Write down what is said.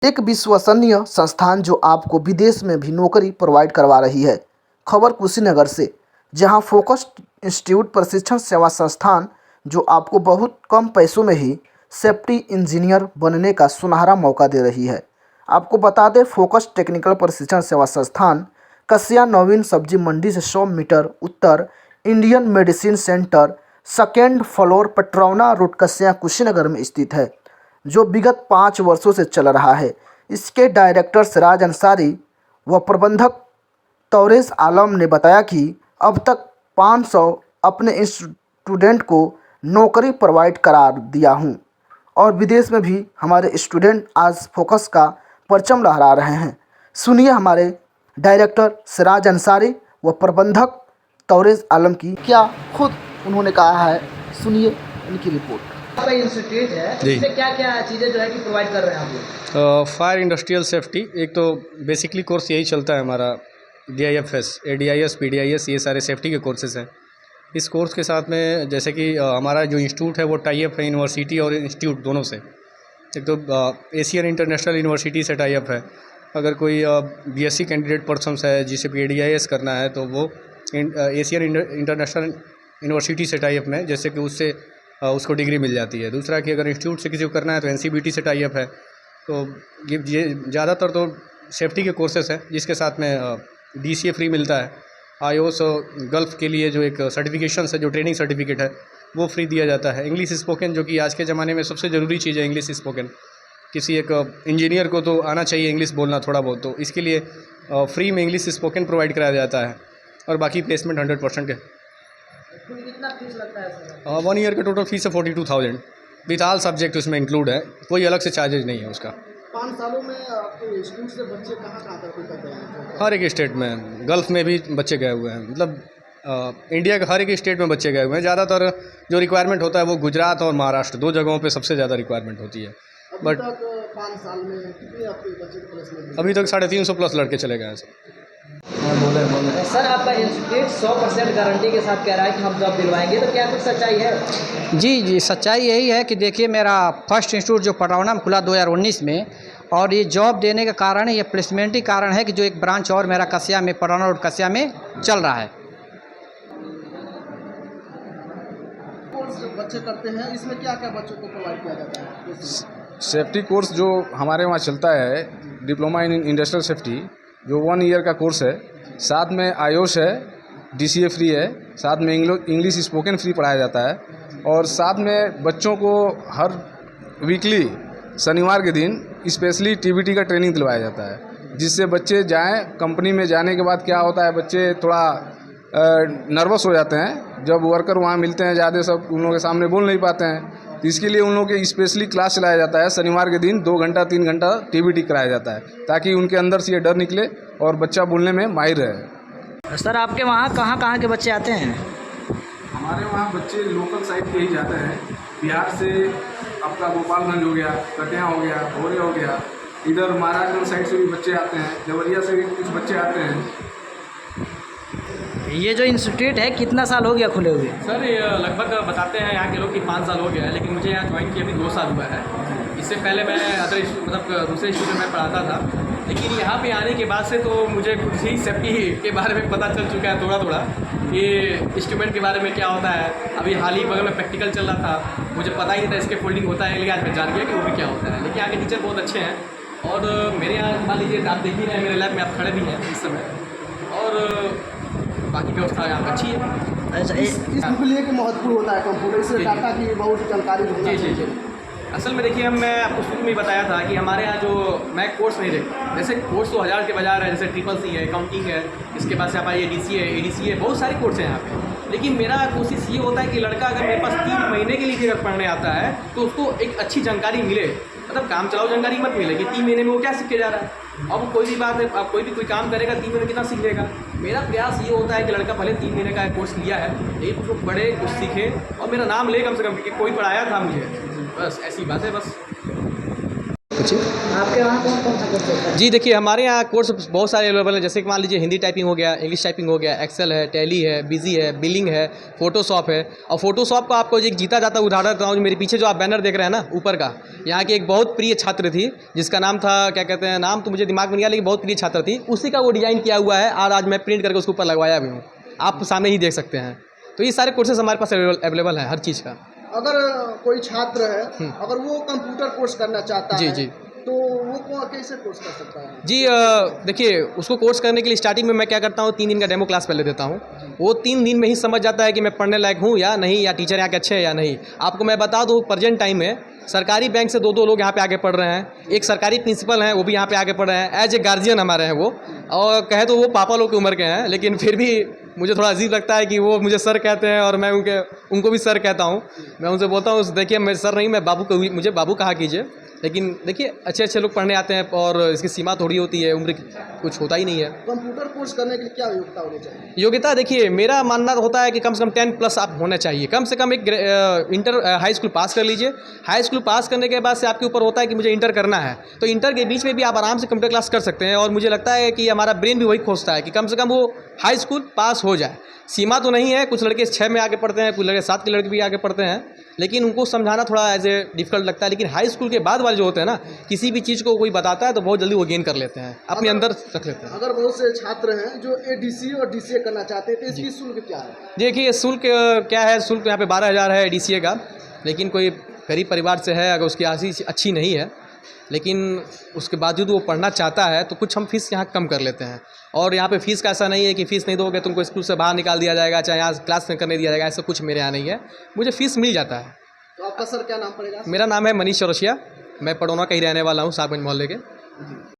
एक विश्वसनीय संस्थान जो आपको विदेश में भी नौकरी प्रोवाइड करवा रही है। खबर कुशीनगर से, जहां फोकस्ड इंस्टीट्यूट प्रशिक्षण सेवा संस्थान जो आपको बहुत कम पैसों में ही सेफ्टी इंजीनियर बनने का सुनहरा मौका दे रही है। आपको बता दें, फोकस्ड टेक्निकल प्रशिक्षण सेवा संस्थान कस्या नवीन सब्जी मंडी से 100 मीटर उत्तर Indian medicine centre, second floor, Padrauna road, Kasya, Kushinagar में स्थित है, जो विगत 5 वर्षों से चल रहा है। इसके डायरेक्टर सिराज अंसारी व प्रबंधक तौरेस आलम ने बताया कि अब तक 500 अपने स्टूडेंट को नौकरी प्रोवाइड करा दिया हूं और विदेश में भी हमारे स्टूडेंट आज फोकस का परचम लहरा रहे हैं। सुनिए हमारे डायरेक्टर सिराज अंसारी व प्रबंधक तौरेस आलम की क्या खुद उन्होंने कहा है। सुनिए इनकी रिपोर्ट। आपका इंस्टीट्यूट है, जी। इसमें क्या क्या चीज़ें जो है कि प्रोवाइड कर रहे हैं आप लोग? फायर इंडस्ट्रियल सेफ्टी एक तो बेसिकली कोर्स यही चलता है हमारा। DIFS, ADIS, PDIS ये सारे सेफ्टी के कोर्सेज़ हैं। इस कोर्स के साथ में जैसे कि हमारा जो इंस्टीट्यूट है वो टाई अप है यूनिवर्सिटी और इंस्टीट्यूट दोनों से। एक तो एशियन इंटरनेशनल यूनिवर्सिटी से टाई अप है। अगर कोई BSc कैंडिडेट पर्सन्स है जिसे ADIS करना है तो वो एशियन इंटरनेशनल यूनिवर्सिटी से टाई अप में, जैसे कि उससे उसको डिग्री मिल जाती है। दूसरा कि अगर इंस्टीट्यूट से किसी को करना है तो NCBT से टाई अप है। तो ये ज़्यादातर तो सेफ्टी के कोर्सेस हैं, जिसके साथ में DCA फ्री मिलता है। IOS गल्फ़ के लिए जो एक सर्टिफिकेशन है, जो ट्रेनिंग सर्टिफिकेट है, वो फ्री दिया जाता है। इंग्लिश स्पोकन, जो कि आज के ज़माने में सबसे ज़रूरी चीज़ है, इंग्लिश स्पोकन। किसी एक इंजीनियर को तो आना चाहिए इंग्लिश बोलना थोड़ा बहुत, तो इसके लिए फ्री में इंग्लिश स्पोकन प्रोवाइड कराया जाता है। और बाकी प्लेसमेंट 100% है। कितना फीस लगता है सर? 1 ईयर का टोटल फीस है 42,000 विथ ऑल सब्जेक्ट उसमें इंक्लूड है, कोई अलग से चार्जेज नहीं है उसका। 5 सालों में आपके इंस्टीट्यूट से बच्चे कहाँ करते हैं? हर एक स्टेट में, गल्फ़ में भी बच्चे गए हुए हैं, मतलब इंडिया के हर एक स्टेट में बच्चे गए हुए हैं। ज़्यादातर जो रिक्वायरमेंट होता है वो गुजरात और महाराष्ट्र, 2 जगहों पे सबसे ज़्यादा रिक्वायरमेंट होती है। बट 5 साल में कितने आपके बच्चे प्लेसमेंट? अभी तक 350 प्लस लड़के चले गए हैं सर। सर, आपका इंस्टीट्यूट 100% गारंटी के साथ कह रहा है कि हम जॉब दिलवाएंगे, तो क्या कुछ सच्चाई है? जी, सच्चाई यही है कि देखिए, मेरा फर्स्ट इंस्टीट्यूट जो पटरौना में खुला 2019 में, और ये जॉब देने का कारण है, ये प्लेसमेंट ही कारण है कि जो एक ब्रांच और मेरा कस्या में, पटरौना रोड कस्या में चल रहा है। कोर्स जो बच्चे करते हैं, इसमें क्या क्या बच्चों को प्रोवाइड किया जाता है? सेफ्टी कोर्स जो हमारे वहाँ चलता है, डिप्लोमा इन इंडस्ट्रियल सेफ्टी, जो 1 ईयर का कोर्स है, साथ में IOS है, DCA फ्री है, साथ में इंग्लिश स्पोकन फ्री पढ़ाया जाता है, और साथ में बच्चों को हर वीकली शनिवार के दिन स्पेशली TBT का ट्रेनिंग दिलवाया जाता है, जिससे बच्चे जाएं। कंपनी में जाने के बाद क्या होता है, बच्चे थोड़ा नर्वस हो जाते हैं, जब वर्कर वहाँ मिलते हैं ज़्यादा, सब उन लोगों के सामने बोल नहीं पाते हैं, तो इसके लिए उन लोगों के स्पेशली क्लास चलाया जाता है। शनिवार के दिन 2 घंटा 3 घंटा TBT कराया जाता है, ताकि उनके अंदर से ये डर निकले और बच्चा बोलने में माहिर रहे। सर, आपके वहाँ कहाँ के बच्चे आते हैं? हमारे वहाँ बच्चे लोकल साइड के ही जाते हैं। बिहार से आपका गोपालगंज हो गया, कटिया हो गया, भोरे हो गया, इधर महाराजगंज साइड से भी बच्चे आते हैं, देवरिया से भी कुछ बच्चे आते हैं। ये जो इंस्टीट्यूट है कितना साल हो गया खुले हुए? सर, ये लगभग बताते हैं यहाँ के लोग कि 5 साल हो गया है, लेकिन मुझे यहाँ ज्वाइन किया अभी 2 साल हुआ है। इससे पहले मैं दूसरे इंस्टीट्यूट में पढ़ाता था, लेकिन यहाँ पे आने के बाद से तो मुझे खुद ही सेफ्टी के बारे में पता चल चुका है थोड़ा ये इंस्ट्रूमेंट के बारे में क्या होता है। अभी हाल ही बगल में प्रैक्टिकल चल रहा था, मुझे पता ही नहीं था इसके फोल्डिंग होता है, लेकिन आज मैं जान गया कि वो भी क्या होता है। लेकिन यहाँ के टीचर बहुत अच्छे हैं, और मेरे यहाँ मान लीजिए आप देख ही रहे हैं, मेरे लैब में आप खड़े भी हैं इस समय, और बाकी व्यवस्था यहाँ पर अच्छी है। अच्छा, इसके लिए कि महत्वपूर्ण होता है कंप्यूटर से डाटा की बहुत जानकारी होना जी। चाहिए। असल में देखिए, मैं आपको शुरू में ही बताया था कि हमारे यहाँ जो मैं कोर्स नहीं देखता, जैसे कोर्स तो 1000 के बाजार है, जैसे CCC है, अकाउंटिंग है, इसके बाद से आप आइए DCA है, ADCA है, बहुत सारे कोर्स हैं यहाँ पे। लेकिन मेरा कोशिश ये होता है कि लड़का अगर मेरे पास 3 महीने के लिए अगर पढ़ने आता है तो उसको एक अच्छी जानकारी मिले, मतलब काम चलाओ जानकारी मत मिले कि 3 महीने में वो क्या सीख के जा रहा है। अब कोई भी बात है, अब कोई भी कोई काम करेगा 3 महीने कितना सीख लेगा। मेरा प्रयास ये होता है कि लड़का भले 3 महीने का कोर्स लिया है, लेकिन उसको पढ़े, कुछ सीखे और मेरा नाम ले कम से कम, कि कोई पढ़ाया था मुझे, बस ऐसी बात है बस। कुछ आपके वहाँ कौन कौन सा कोर्स होता है? जी देखिए, हमारे यहाँ कोर्स बहुत सारे अवेलेबल हैं। जैसे कि मान लीजिए हिंदी टाइपिंग हो गया, इंग्लिश टाइपिंग हो गया, एक्सेल है, टैली है, बिजी है, बिलिंग है, फोटोशॉप है। और फोटोशॉप का आपको एक जीता जाता उदाहरण देता हूँ। जो मेरे पीछे जो आप बैनर देख रहे हैं ना ऊपर का, यहाँ की एक बहुत प्रिय छात्र थी जिसका नाम था, क्या कहते हैं, नाम तो मुझे दिमाग में नहीं आया, लेकिन बहुत प्रिय छात्र थी। उसी का वो डिज़ाइन किया हुआ है और आज मैं प्रिंट करके उसके ऊपर लगवाया भी हूँ। आप सामने ही देख सकते हैं। तो ये सारे कोर्सेज हमारे पास अवेलेबल हैं हर चीज़ का। अगर कोई छात्र है, अगर वो कंप्यूटर कोर्स करना चाहता जी है जी तो वो कैसे कोर्स कर सकता है? जी देखिए, उसको कोर्स करने के लिए स्टार्टिंग में मैं क्या करता हूँ, 3 दिन का डेमो क्लास पहले देता हूँ। वो 3 दिन में ही समझ जाता है कि मैं पढ़ने लायक हूँ या नहीं, या टीचर यहाँ के अच्छे हैं या नहीं। आपको मैं बता दूँ, प्रेजेंट टाइम में सरकारी बैंक से 2-2 लोग यहाँ पे आगे पढ़ रहे हैं। एक सरकारी प्रिंसिपल हैं, वो भी यहाँ पे आगे पढ़ रहे हैं। एज ए गार्जियन हमारे हैं वो, और कहे तो वो पापा लोग की उम्र के हैं, लेकिन फिर भी मुझे थोड़ा अजीब लगता है कि वो मुझे सर कहते हैं और मैं उनको भी सर कहता हूँ। मैं उनसे बोलता हूँ, देखिए मैं सर नहीं, मैं बाबू मुझे बाबू कहा कीजिए। लेकिन देखिए, अच्छे अच्छे लोग पढ़ने आते हैं और इसकी सीमा थोड़ी होती है, उम्र की कुछ होता ही नहीं है। कंप्यूटर कोर्स करने के लिए क्या योग्यता होनी चाहिए? योग्यता देखिए, मेरा मानना होता है कि कम से कम 10+ आप होना चाहिए। कम से कम एक हाई स्कूल पास कर लीजिए। हाई स्कूल पास करने के बाद से आपके ऊपर होता है कि मुझे इंटर करना है, तो इंटर के बीच में भी आप आराम से कंप्यूटर क्लास कर सकते हैं। और मुझे लगता है कि हमारा ब्रेन भी वही खोजता है कि कम से कम वो हाई स्कूल पास हो जाए। सीमा तो नहीं है, कुछ लड़के 6 में आगे पढ़ते हैं, कुछ लड़के 7 के लड़के भी आगे पढ़ते हैं, लेकिन उनको समझाना थोड़ा एज ए डिफिकल्ट लगता है। लेकिन हाई स्कूल के बाद वाले जो होते हैं ना, किसी भी चीज़ को कोई बताता है तो बहुत जल्दी वो गेन कर लेते हैं, अपने अंदर रख लेते हैं। अगर बहुत से छात्र हैं जो ADCA और DCA करना चाहते हैं तो इसकी शुल्क क्या है? देखिए, शुल्क क्या है, शुल्क यहाँ पे 12,000 है DCA का। लेकिन कोई गरीब परिवार से है, अगर उसकी आर्थिक अच्छी नहीं है, लेकिन उसके बावजूद वो पढ़ना चाहता है, तो कुछ हम फीस यहाँ कम कर लेते हैं। और यहाँ पे फ़ीस का ऐसा नहीं है कि फ़ीस नहीं दोगे तुमको स्कूल से बाहर निकाल दिया जाएगा, चाहे यहाँ क्लास में करने दिया जाएगा, ऐसा कुछ मेरे यहाँ नहीं है। मुझे फ़ीस मिल जाता है। तो आपका सर क्या नाम पड़ेगा? मेरा नाम है मनीष चौरसिया, मैं पडौना का ही रहने वाला हूँ, सागंज मोहल्ले के।